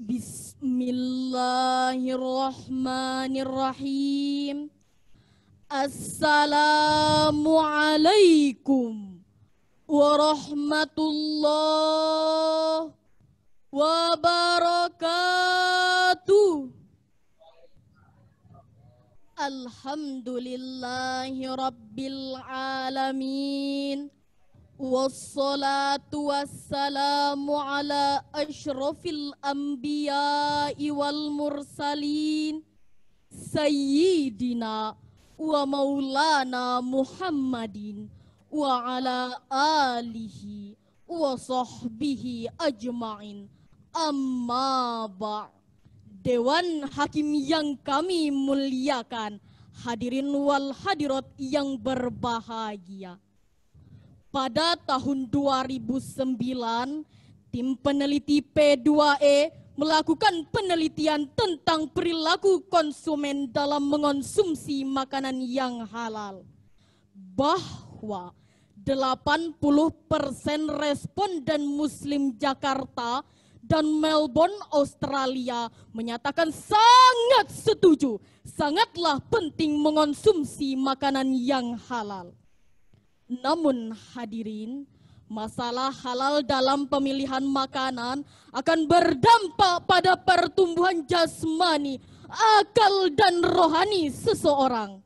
Bismillahirrahmanirrahim. Assalamualaikum warahmatullahi wabarakatuh. Alhamdulillahi rabbil alamin. Wassalatu wassalamu ala asyrafil anbiya'i wal mursalin Sayyidina wa maulana Muhammadin wa ala alihi wa sahbihi ajma'in. Amma ba'. Dewan Hakim yang kami muliakan, hadirin wal hadirat yang berbahagia. Pada tahun 2009, tim peneliti P2E melakukan penelitian tentang perilaku konsumen dalam mengonsumsi makanan yang halal. Bahwa 80% responden Muslim Jakarta dan Melbourne, Australia menyatakan sangat setuju, sangatlah penting mengonsumsi makanan yang halal. Namun hadirin, masalah halal dalam pemilihan makanan akan berdampak pada pertumbuhan jasmani, akal dan rohani seseorang.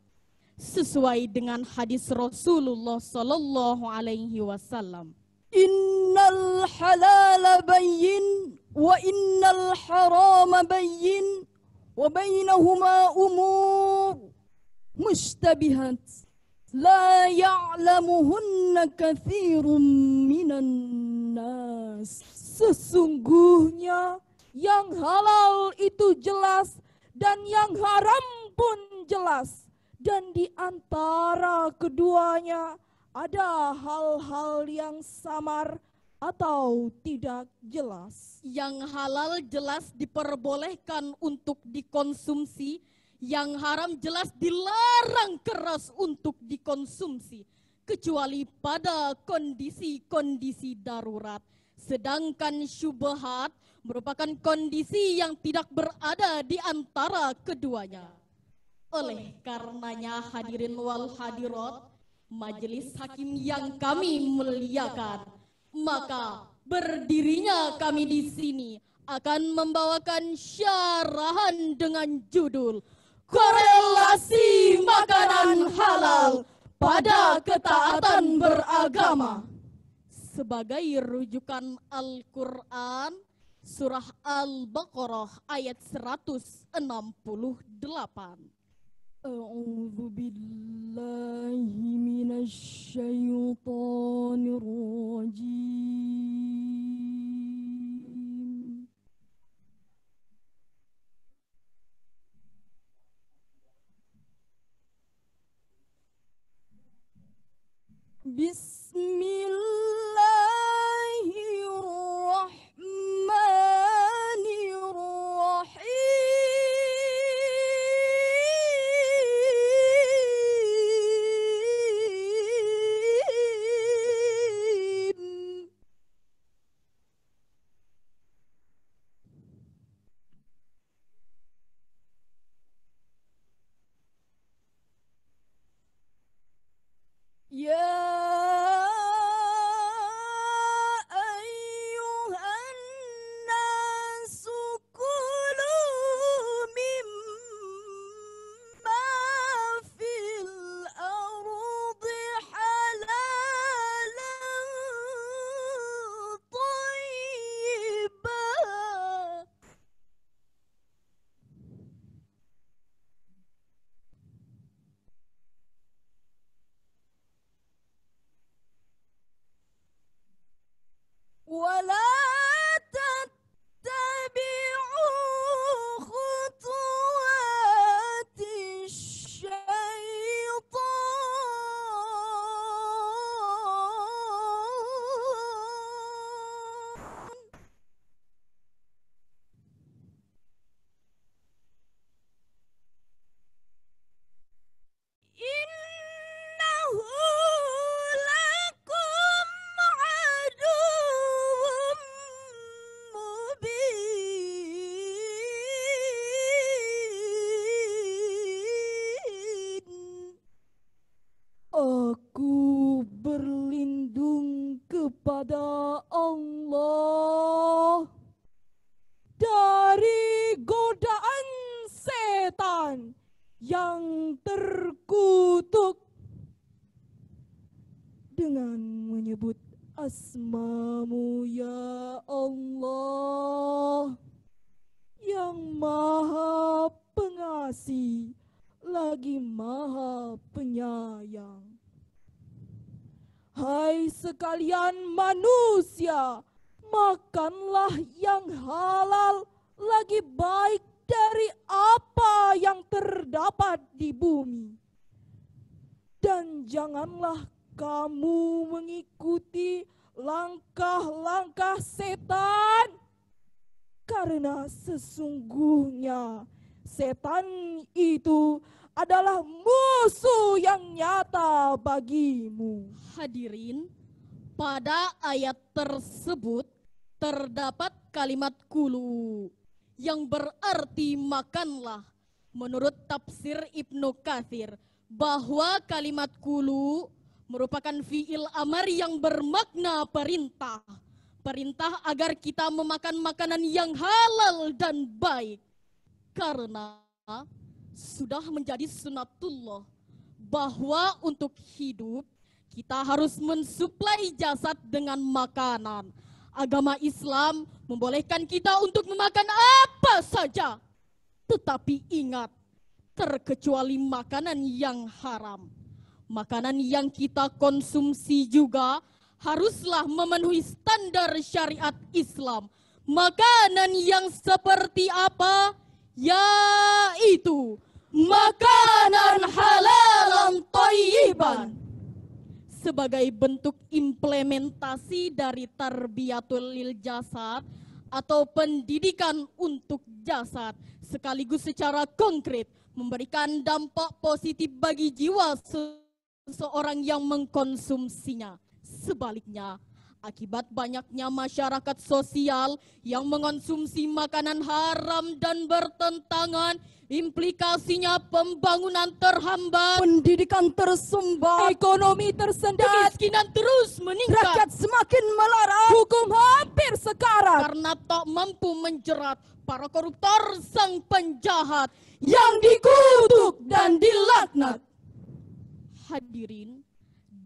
Sesuai dengan hadis Rasulullah Sallallahu Alaihi Wasallam. Innal halala bayyin wa innal harama bayyin wa bainahuma umur mustabihat. La ya'lamuhunna katsirun minan nas. Sesungguhnya yang halal itu jelas dan yang haram pun jelas. Dan di antara keduanya ada hal-hal yang samar atau tidak jelas. Yang halal jelas diperbolehkan untuk dikonsumsi, yang haram jelas dilarang keras untuk dikonsumsi, kecuali pada kondisi-kondisi darurat. Sedangkan syubhat merupakan kondisi yang tidak berada di antara keduanya. Oleh karenanya hadirin wal hadirat, majelis hakim yang kami muliakan, maka berdirinya kami di sini akan membawakan syarahan dengan judul Korelasi Makanan Halal pada Ketaatan Beragama. Sebagai rujukan Al-Quran, Surah Al-Baqarah ayat 168. A'udzu billahi minasy syaithanir rajim. Bismillahirrahmanirrahim. yang terkutuk dengan menyebut asma-Mu ya Allah, yang Maha Pengasih lagi Maha Penyayang. Hai sekalian manusia, makanlah yang halal lagi baik dari apa yang terdapat di bumi. Dan janganlah kamu mengikuti langkah-langkah setan, karena sesungguhnya setan itu adalah musuh yang nyata bagimu. Hadirin, pada ayat tersebut terdapat kalimat kulu yang berarti makanlah. Menurut tafsir Ibnu Katsir, bahwa kalimat kulu merupakan fi'il amar yang bermakna perintah. Perintah agar kita memakan makanan yang halal dan baik. Karena sudah menjadi sunatullah bahwa untuk hidup kita harus mensuplai jasad dengan makanan. Agama Islam membolehkan kita untuk memakan apa saja. Tetapi ingat, terkecuali makanan yang haram. Makanan yang kita konsumsi juga haruslah memenuhi standar syariat Islam. Makanan yang seperti apa? Yaitu makanan halalan thayyiban. Sebagai bentuk implementasi dari tarbiyatul lil jasad atau pendidikan untuk jasad, sekaligus secara konkret memberikan dampak positif bagi jiwa seseorang yang mengkonsumsinya. Sebaliknya, akibat banyaknya masyarakat sosial yang mengonsumsi makanan haram dan bertentangan, implikasinya pembangunan terhambat, Pendidikan tersumbat, ekonomi tersendat, kemiskinan terus meningkat, rakyat semakin melarat, hukum hampir sekarat, karena tak mampu menjerat para koruptor sang penjahat yang dikutuk dan dilaknat. Hadirin,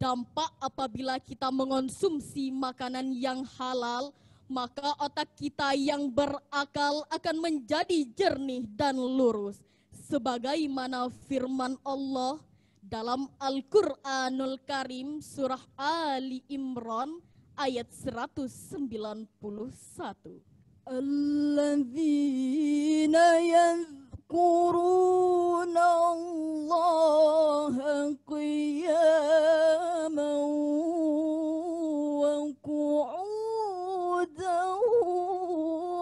dampak apabila kita mengonsumsi makanan yang halal, maka otak kita yang berakal akan menjadi jernih dan lurus. Sebagaimana firman Allah dalam Al-Quranul Karim surah Ali Imran ayat 191. Alladzina yadhkuruna Allaha qiyaman wa qu'udan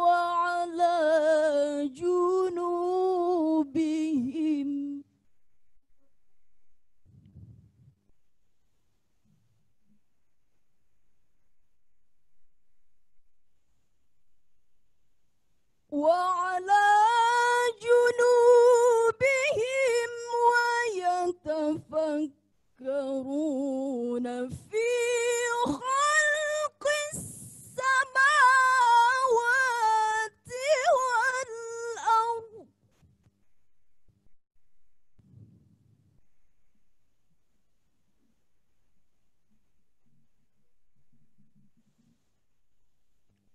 wa ala junubihim. وعلى جنوبهم ويتفكرون في خلق السماوات والأرض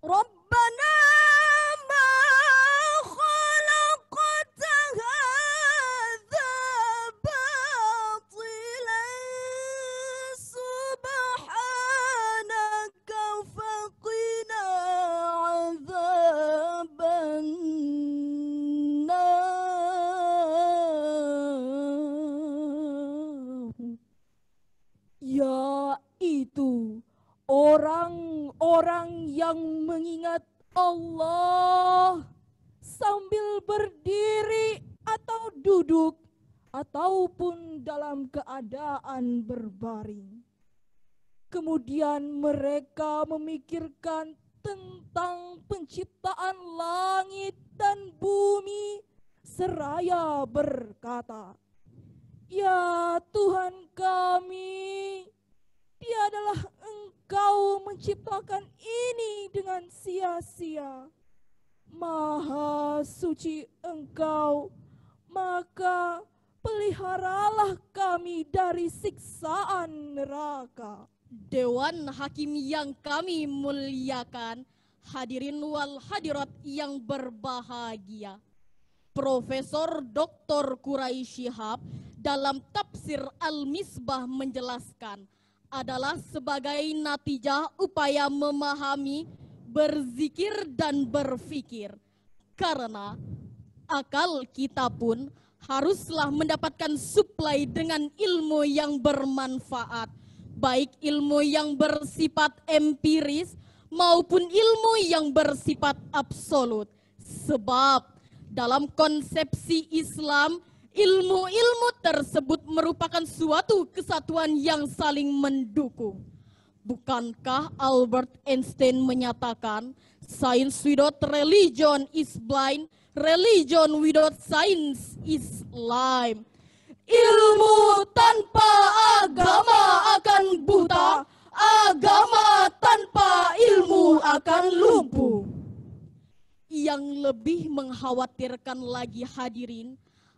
ربنا ما خلقت هذا باطلا سبحانك فقنا عذاب النار. Yaitu orang-orang yang mengingat Allah sambil berdiri atau duduk ataupun dalam keadaan berbaring. Kemudian mereka memikirkan tentang penciptaan langit dan bumi seraya berkata, "Ya Tuhan kami, tiadalah Engkau menciptakan ini dengan sia-sia. Maha suci Engkau, maka peliharalah kami dari siksaan neraka. Dewan Hakim yang kami muliakan, hadirin wal hadirat yang berbahagia. Profesor Dr. Quraisy Shihab dalam tafsir Al-Misbah menjelaskan adalah sebagai natijah upaya memahami, berzikir dan berfikir. Karena akal kita pun haruslah mendapatkan suplai dengan ilmu yang bermanfaat, baik ilmu yang bersifat empiris maupun ilmu yang bersifat absolut. Sebab dalam konsepsi Islam, ilmu-ilmu tersebut merupakan suatu kesatuan yang saling mendukung. Bukankah Albert Einstein menyatakan, science without religion is blind, religion without science is lame. Ilmu tanpa agama akan buta, agama tanpa ilmu akan lumpuh. Yang lebih mengkhawatirkan lagi hadirin,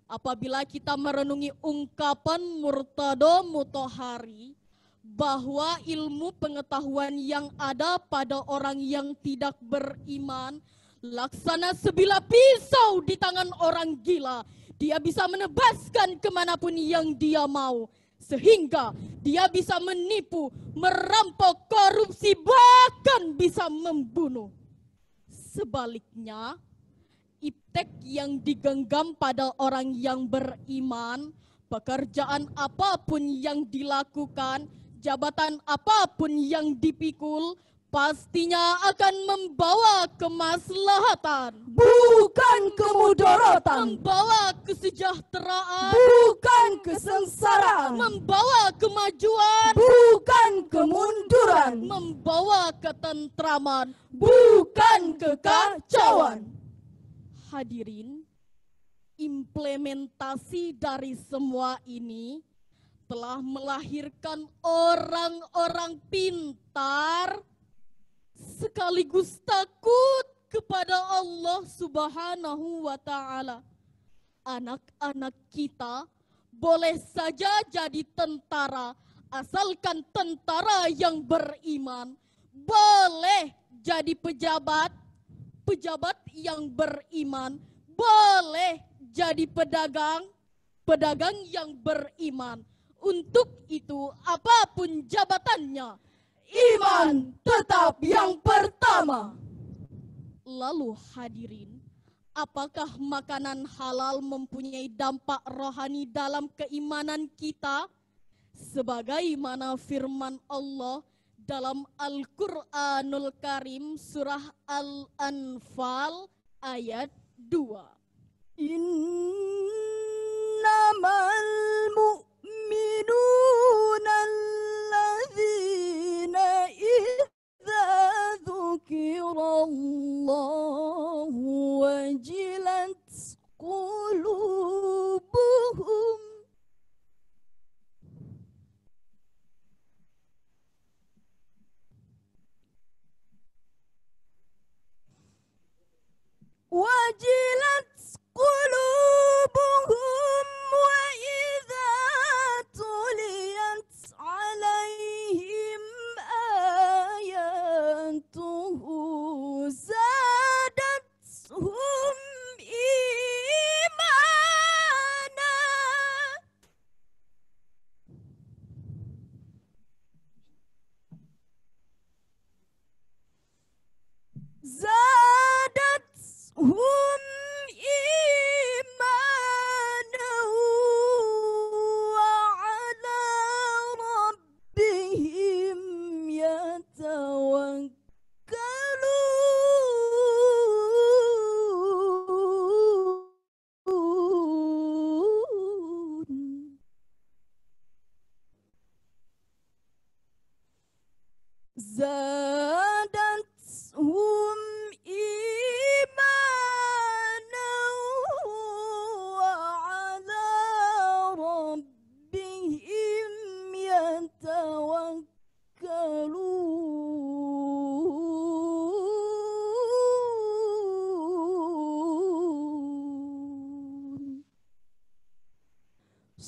apabila kita merenungi ungkapan Murtado Mutahari bahwa ilmu pengetahuan yang ada pada orang yang tidak beriman laksana sebilah pisau di tangan orang gila. Dia bisa menebaskan kemanapun yang dia mau, sehingga dia bisa menipu, merampok, korupsi, bahkan bisa membunuh. Sebaliknya, iptek yang digenggam pada orang yang beriman, pekerjaan apapun yang dilakukan, jabatan apapun yang dipikul, pastinya akan membawa kemaslahatan, bukan kemudaratan, membawa kesejahteraan, bukan kesengsaraan, membawa kemajuan, bukan kemunduran, membawa ketentraman, bukan kekacauan. Hadirin, implementasi dari semua ini telah melahirkan orang-orang pintar sekaligus takut kepada Allah Subhanahu wa Ta'ala. Anak-anak kita boleh saja jadi tentara, asalkan tentara yang beriman. Boleh jadi pejabat, pejabat yang beriman. Boleh jadi pedagang, pedagang yang beriman. Untuk itu, apapun jabatannya, iman tetap yang pertama. Lalu hadirin, apakah makanan halal mempunyai dampak rohani dalam keimanan kita? Sebagaimana firman Allah dalam Al-Quranul Karim surah Al-Anfal ayat 2. Innamal mu'minuna alladzina idza dzukirallahu wajilat qulubuhum wajilat qulubuhum wa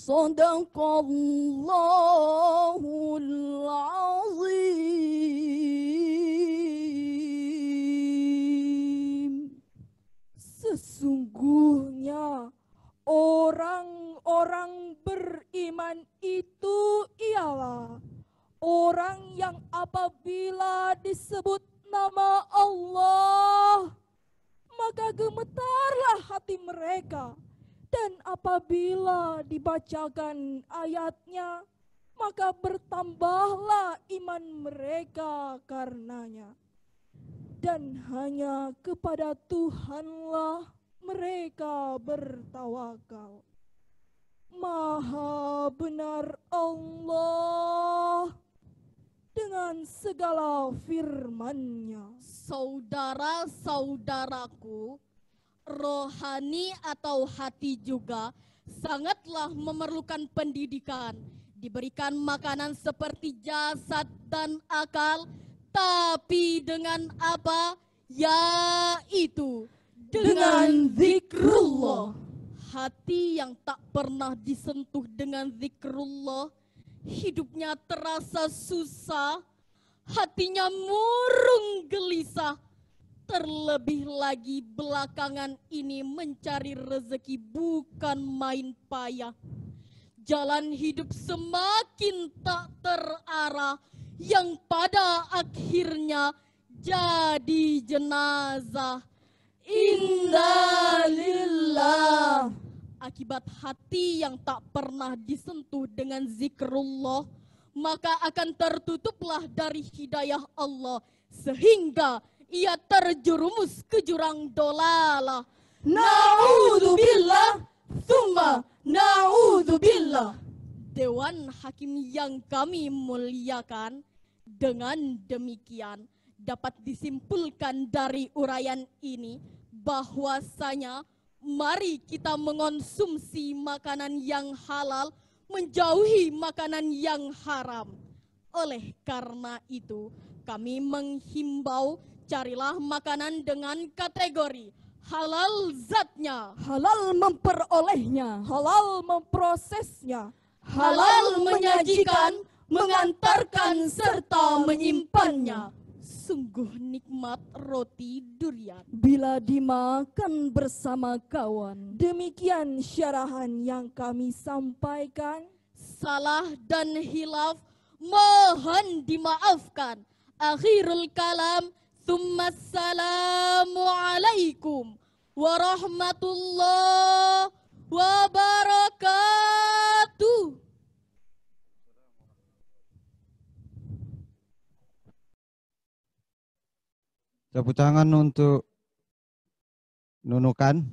Sadaqallahul azim. Sesungguhnya orang-orang beriman itu ialah orang yang apabila disebut nama Allah, maka gemetarlah hati mereka. Dan apabila dibacakan ayatnya, maka bertambahlah iman mereka karenanya. Dan hanya kepada Tuhanlah mereka bertawakal. Maha benar Allah dengan segala firman-Nya. Saudara-saudaraku, rohani atau hati juga sangatlah memerlukan pendidikan. Diberikan makanan seperti jasad dan akal, tapi dengan apa? Yaitu dengan zikrullah. Hati yang tak pernah disentuh dengan zikrullah, hidupnya terasa susah, hatinya murung gelisah. Terlebih lagi belakangan ini mencari rezeki bukan main payah. Jalan hidup semakin tak terarah, yang pada akhirnya jadi jenazah. Innalillah. Akibat hati yang tak pernah disentuh dengan zikrullah, maka akan tertutuplah dari hidayah Allah, sehingga ia terjerumus ke jurang dolalah. Na'udzubillah, tsumma na'udzubillah. Dewan Hakim yang kami muliakan, dengan demikian dapat disimpulkan dari uraian ini bahwasanya mari kita mengonsumsi makanan yang halal, menjauhi makanan yang haram. Oleh karena itu, kami menghimbau, carilah makanan dengan kategori halal zatnya, Halal memperolehnya, halal memprosesnya, halal menyajikan, mengantarkan, serta menyimpannya. Sungguh nikmat roti durian bila dimakan bersama kawan. Demikian syarahan yang kami sampaikan. Salah dan hilaf mohon dimaafkan. Akhirul kalam, tsummassalamu alaikum warahmatullahi wabarakatuh. Tepuk tangan untuk Nunukan.